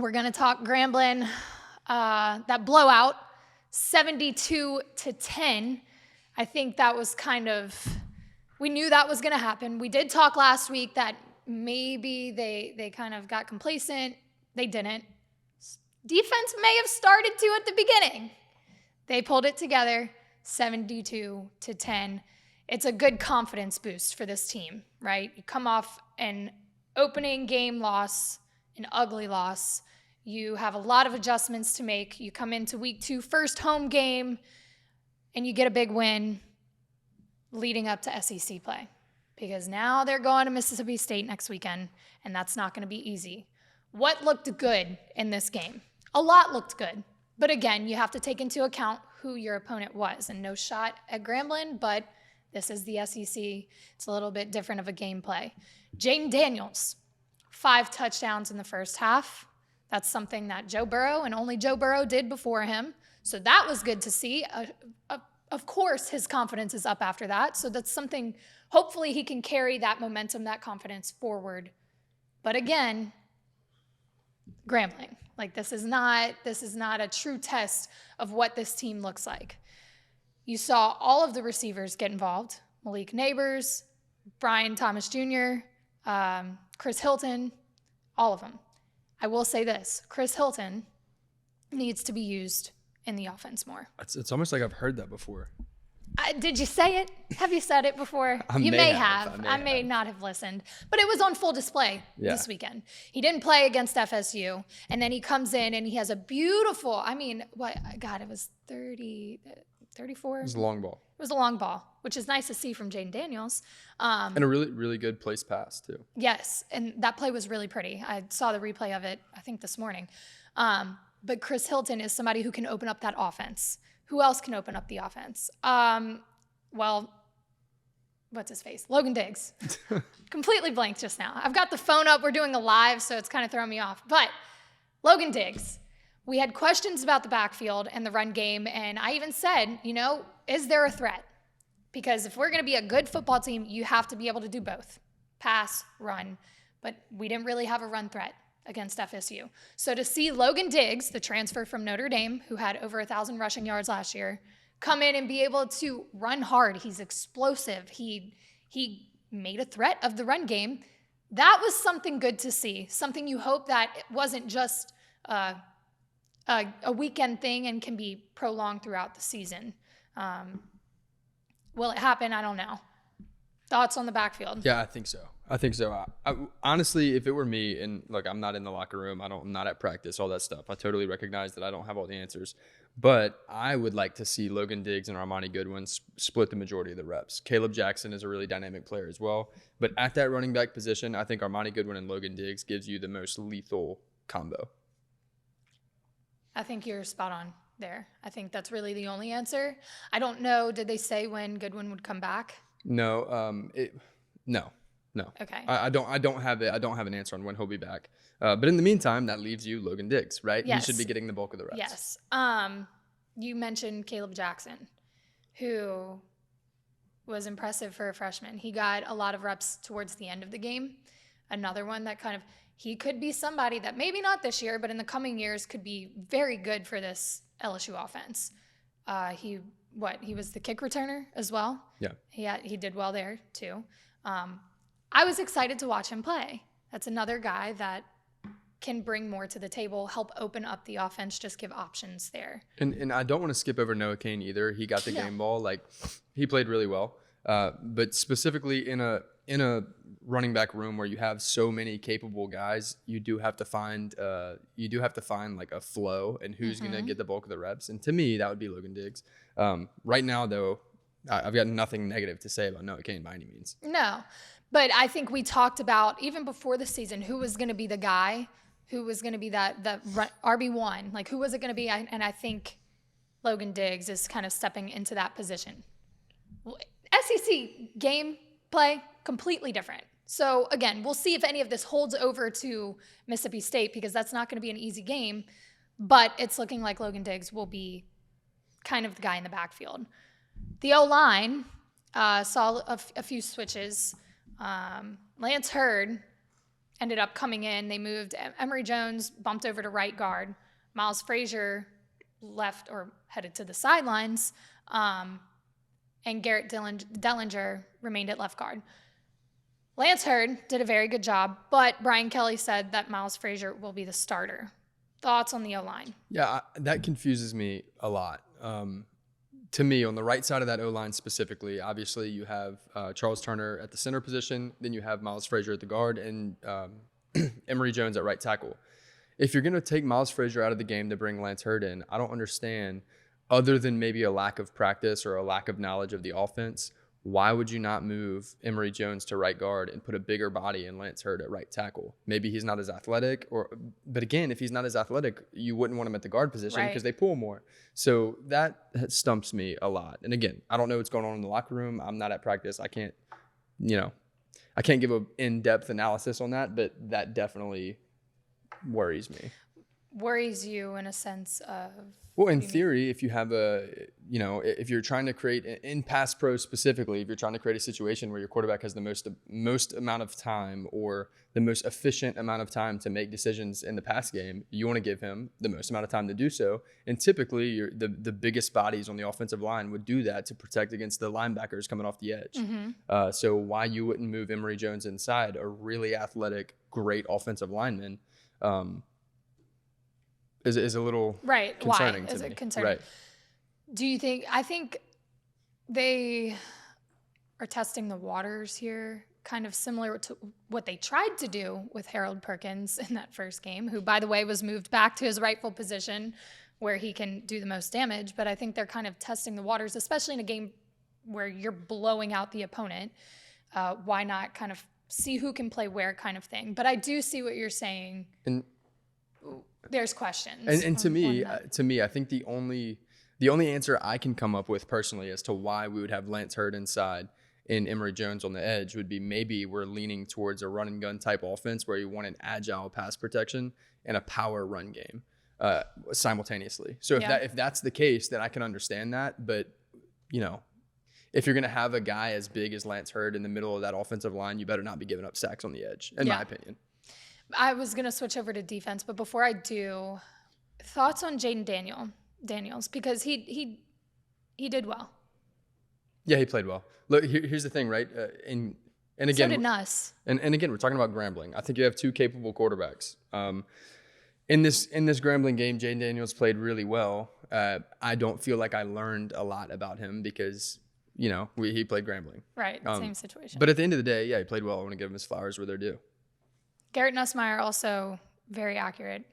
We're going to talk Grambling. That blowout, 72-10. I think that was we knew that was going to happen. We did talk last week that maybe they kind of got complacent. They didn't. Defense may have started to at the beginning. They pulled it together, 72-10. It's a good confidence boost for this team, right? You come off an opening game loss, an ugly loss. You have a lot of adjustments to make. You come into week 2, first home game, and you get a big win leading up to SEC play. Because now they're going to Mississippi State next weekend, and that's not going to be easy. What looked good in this game? A lot looked good. But again, you have to take into account who your opponent was. And no shot at Grambling, but this is the SEC. It's a little bit different of a gameplay. Jayden Daniels, 5 touchdowns in the first half. That's something that Joe Burrow and only Joe Burrow did before him. So that was good to see. Of course, his confidence is up after that. So that's something, hopefully he can carry that momentum, that confidence forward. But again, Grambling. Like this is not a true test of what this team looks like. You saw all of the receivers get involved. Malik Nabers, Brian Thomas Jr., Chris Hilton, all of them. I will say this, Chris Hilton needs to be used in the offense more. It's almost like I've heard that before. Did you say it? Have you said it before? You may have. I may not have listened. But it was on full display this weekend. He didn't play against FSU. And then he comes in and he has a beautiful, it was 34. It was a long ball. It was a long ball, which is nice to see from Jayden Daniels. And a really, really good place pass, too. Yes, and that play was really pretty. I saw the replay of it, I think, this morning. But Chris Hilton is somebody who can open up that offense. Who else can open up the offense? What's his face? Logan Diggs. Completely blanked just now. I've got the phone up. We're doing a live, so it's kind of throwing me off. But Logan Diggs. We had questions about the backfield and the run game, and I even said, is there a threat? Because if we're going to be a good football team, you have to be able to do both. Pass, run. But we didn't really have a run threat against FSU. So to see Logan Diggs, the transfer from Notre Dame, who had over 1,000 rushing yards last year, come in and be able to run hard. He's explosive. He made a threat of the run game. That was something good to see. Something you hope that it wasn't just a weekend thing and can be prolonged throughout the season. Will it happen? I don't know. Thoughts on the backfield? Yeah, I think so. I honestly, if it were me, and look, I'm not in the locker room, I'm not at practice, all that stuff. I totally recognize that I don't have all the answers, but I would like to see Logan Diggs and Armani Goodwin split the majority of the reps. Caleb Jackson is a really dynamic player as well, but at that running back position, I think Armani Goodwin and Logan Diggs gives you the most lethal combo. I think you're spot on there. I think that's really the only answer. I don't know. Did they say when Goodwin would come back? No. No. Okay. I don't have an answer on when he'll be back. But in the meantime, that leaves you Logan Diggs, right? Yes. He should be getting the bulk of the reps. Yes. You mentioned Caleb Jackson, who was impressive for a freshman. He got a lot of reps towards the end of the game. Another one that he could be somebody that maybe not this year, but in the coming years could be very good for this LSU offense. He was the kick returner as well. Yeah. He did well there too. I was excited to watch him play. That's another guy that can bring more to the table, help open up the offense, just give options there. And I don't want to skip over Noah Kane either. He got the game ball. He played really well. But specifically in a running back room where you have so many capable guys, you do have to find like a flow and who's going to get the bulk of the reps. And to me, that would be Logan Diggs. Right now, though, I've got nothing negative to say about Noah Kane by any means. No, but I think we talked about, even before the season, who was going to be the guy, who was going to be the RB1, like who was it going to be? And I think Logan Diggs is kind of stepping into that position. SEC game play, completely different. So again, we'll see if any of this holds over to Mississippi State, because that's not going to be an easy game, but it's looking like Logan Diggs will be kind of the guy in the backfield. The O-line saw a few switches. Lance Hurd ended up coming in. They moved Emory Jones, bumped over to right guard. Miles Frazier left or headed to the sidelines. And Garrett Dellinger remained at left guard. Lance Hurd did a very good job, but Brian Kelly said that Miles Frazier will be the starter. Thoughts on the O-line? Yeah, that confuses me a lot. To me, on the right side of that O-line specifically, obviously you have Charles Turner at the center position, then you have Miles Frazier at the guard, and Emory Jones at right tackle. If you're going to take Miles Frazier out of the game to bring Lance Hurd in, I don't understand, other than maybe a lack of practice or a lack of knowledge of the offense, why would you not move Emory Jones to right guard and put a bigger body in Lance Hurd at right tackle? Maybe he's not as athletic, but again, if he's not as athletic, you wouldn't want him at the guard position because they pull more. So that stumps me a lot. And again, I don't know what's going on in the locker room. I'm not at practice. I can't give an in-depth analysis on that, but that definitely worries me. Worries you in a sense of? Well, in theory, if you have if you're trying to create, in pass pro specifically, if you're trying to create a situation where your quarterback has the most amount of time or the most efficient amount of time to make decisions in the pass game, you want to give him the most amount of time to do so. And typically, the biggest bodies on the offensive line would do that to protect against the linebackers coming off the edge. Mm-hmm. So why you wouldn't move Emory Jones inside, a really athletic, great offensive lineman, is a little concerning to me. Is it concerning? Right. Do you think? I think they are testing the waters here, kind of similar to what they tried to do with Harold Perkins in that first game, who, by the way, was moved back to his rightful position where he can do the most damage. But I think they're kind of testing the waters, especially in a game where you're blowing out the opponent. Why not kind of see who can play where, kind of thing? But I do see what you're saying. And there's questions. And to me, I think the only answer I can come up with personally as to why we would have Lance Hurd inside and Emory Jones on the edge would be maybe we're leaning towards a run and gun type offense where you want an agile pass protection and a power run game simultaneously. So if that's the case, then I can understand that. But if you're going to have a guy as big as Lance Hurd in the middle of that offensive line, you better not be giving up sacks on the edge, in my opinion. I was going to switch over to defense, but before I do, thoughts on Jayden Daniels, because he did well. Yeah, he played well. Look, here's the thing, right? And again, so did Nuss. And again, we're talking about Grambling. I think you have two capable quarterbacks. In this Grambling game, Jayden Daniels played really well. I don't feel like I learned a lot about him because he played Grambling. Right, same situation. But at the end of the day, he played well. I want to give him his flowers where they're due. Garrett Nussmeier also very accurate.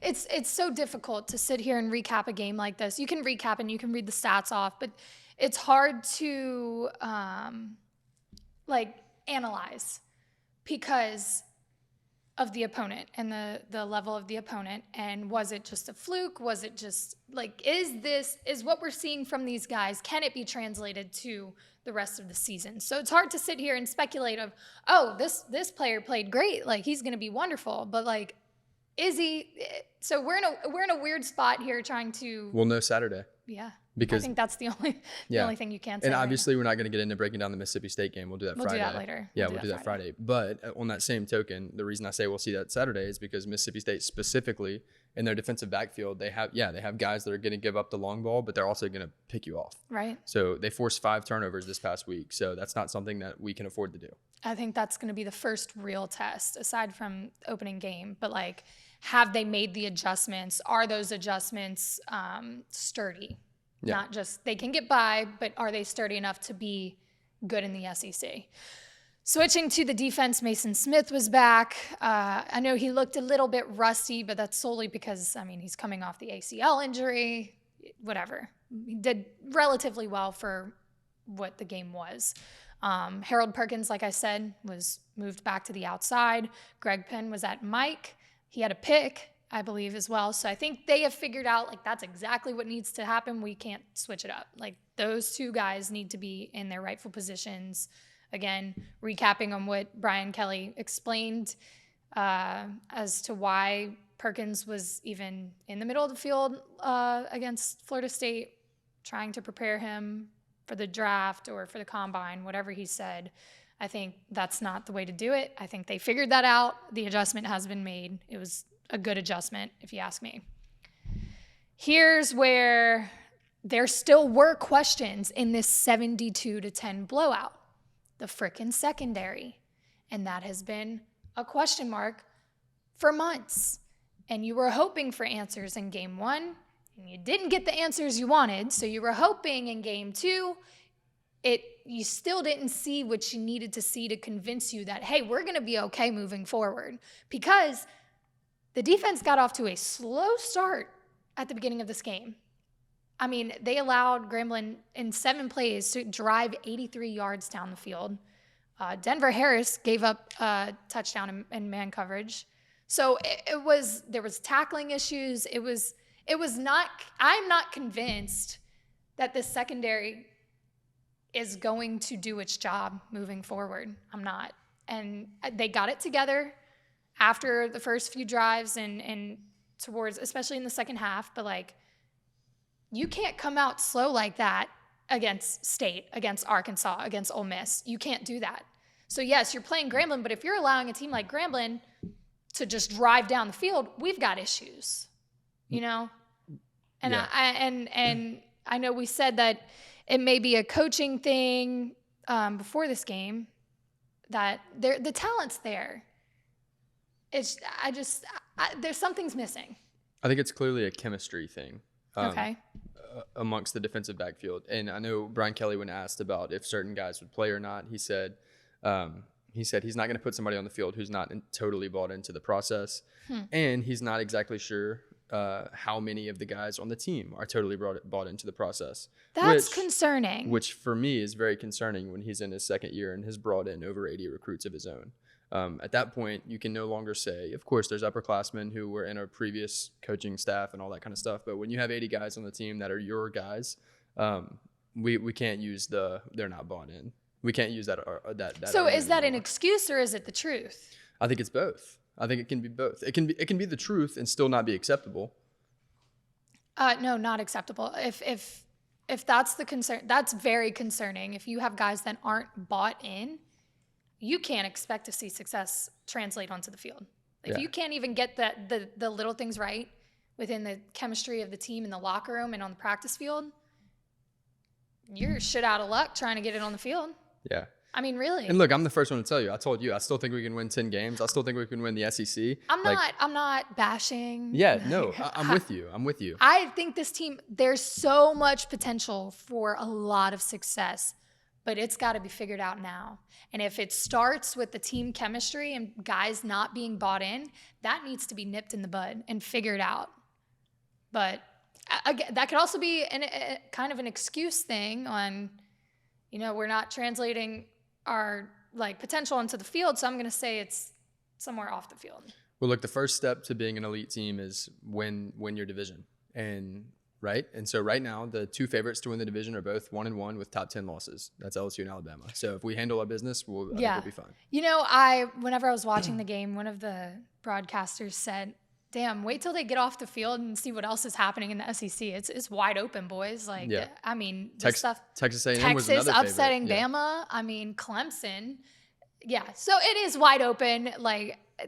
It's so difficult to sit here and recap a game like this. You can recap and you can read the stats off, but it's hard to analyze because of the opponent and the level of the opponent. And was it just a fluke? Was it just is what we're seeing from these guys, can it be translated to the rest of the season? So it's hard to sit here and speculate of, this player played great, he's going to be wonderful, but is he? So we're in a weird spot here trying to. We'll know Saturday. Yeah. Because I think that's the only thing you can say. And obviously, we're not going to get into breaking down the Mississippi State game. We'll do that Friday. We'll do that later. Yeah, we'll do that Friday. But on that same token, the reason I say we'll see that Saturday is because Mississippi State specifically in their defensive backfield, they have guys that are going to give up the long ball, but they're also going to pick you off. Right. So they forced 5 turnovers this past week. So that's not something that we can afford to do. I think that's going to be the first real test aside from opening game. But have they made the adjustments? Are those adjustments sturdy? Yeah. Not just they can get by, but are they sturdy enough to be good in the SEC? Switching to the defense, Mason Smith was back. I know he looked a little bit rusty, but that's solely because, he's coming off the ACL injury, whatever. He did relatively well for what the game was. Harold Perkins, like I said, was moved back to the outside. Greg Penn was at Mike. He had a pick, I believe, as well. So I think they have figured out, that's exactly what needs to happen. We can't switch it up. Those two guys need to be in their rightful positions. Again, recapping on what Brian Kelly explained as to why Perkins was even in the middle of the field against Florida State, trying to prepare him for the draft or for the combine, whatever he said. I think that's not the way to do it. I think they figured that out. The adjustment has been made. It was a good adjustment, if you ask me. Here's where there still were questions in this 72-10 blowout. The frickin' secondary. And that has been a question mark for months. And you were hoping for answers in game 1, and you didn't get the answers you wanted. So you were hoping in game 2, you still didn't see what you needed to see to convince you that, hey, we're going to be okay moving forward. Because the defense got off to a slow start at the beginning of this game. I mean, they allowed Grambling in 7 plays to drive 83 yards down the field. Denver Harris gave up a touchdown in man coverage. So there was tackling issues. It was not, I'm not convinced that the secondary is going to do its job moving forward. I'm not. And they got it together after the first few drives and towards, especially in the second half. But like, you can't come out slow like that against State, against Arkansas, against Ole Miss. You can't do that. So yes, you're playing Grambling, but if you're allowing a team like Grambling to just drive down the field, we've got issues, you know? And yeah. I know we said that it may be a coaching thing before this game, that the talent's there. There's something's missing. I think it's clearly a chemistry thing. Okay. Amongst the defensive backfield. And I know Brian Kelly, when asked about if certain guys would play or not, he said he's not going to put somebody on the field who's not totally bought into the process. And he's not exactly sure how many of the guys on the team are totally bought into the process. That's concerning. Which for me is very concerning when he's in his second year and has brought in over 80 recruits of his own. At that point, you can no longer say, of course, there's upperclassmen who were in our previous coaching staff and all that kind of stuff. But when you have 80 guys on the team that are your guys, we can't use they're not bought in. We can't use that. So is that an excuse or is it the truth? I think it's both. I think it can be both. It can be the truth and still not be acceptable. No, not acceptable. If that's the concern, that's very concerning. If you have guys that aren't bought in, you can't expect to see success translate onto the field. If you can't even get the little things right within the chemistry of the team in the locker room and on the practice field, you're shit out of luck trying to get it on the field. Yeah. I mean, really. And look, I'm the first one to tell you. I told you, I still think we can win 10 games. I still think we can win the SEC. I'm not bashing. Yeah, no, I'm with you. I'm with you. I think this team, there's so much potential for a lot of success, but it's got to be figured out now. And if it starts with the team chemistry and guys not being bought in, that needs to be nipped in the bud and figured out. But again, that could also be kind of an excuse thing on, we're not translating our potential into the field. So I'm going to say it's somewhere off the field. Well, look, the first step to being an elite team is win your division. And so right now, the 2 favorites to win the division are both 1-1 with top 10 losses. That's LSU and Alabama. So if we handle our business, I think we'll be fine. Whenever I was watching the game, one of the broadcasters said, damn, wait till they get off the field and see what else is happening in the SEC. It's wide open, boys. I mean, Texas A&M was another upsetting favorite. Bama. I mean, Clemson. Yeah, so it is wide open.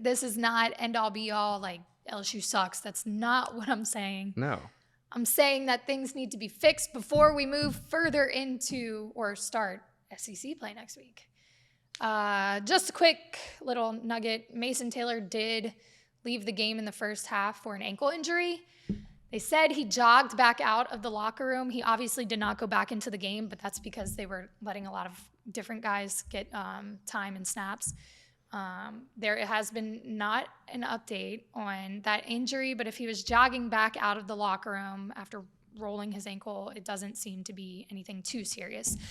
This is not end all be all. LSU sucks. That's not what I'm saying. No. I'm saying that things need to be fixed before we move further into or start SEC play next week. Just a quick little nugget. Mason Taylor did leave the game in the first half for an ankle injury. They said he jogged back out of the locker room. He obviously did not go back into the game, but that's because they were letting a lot of different guys get time and snaps. There has been not an update on that injury, but if he was jogging back out of the locker room after rolling his ankle, it doesn't seem to be anything too serious.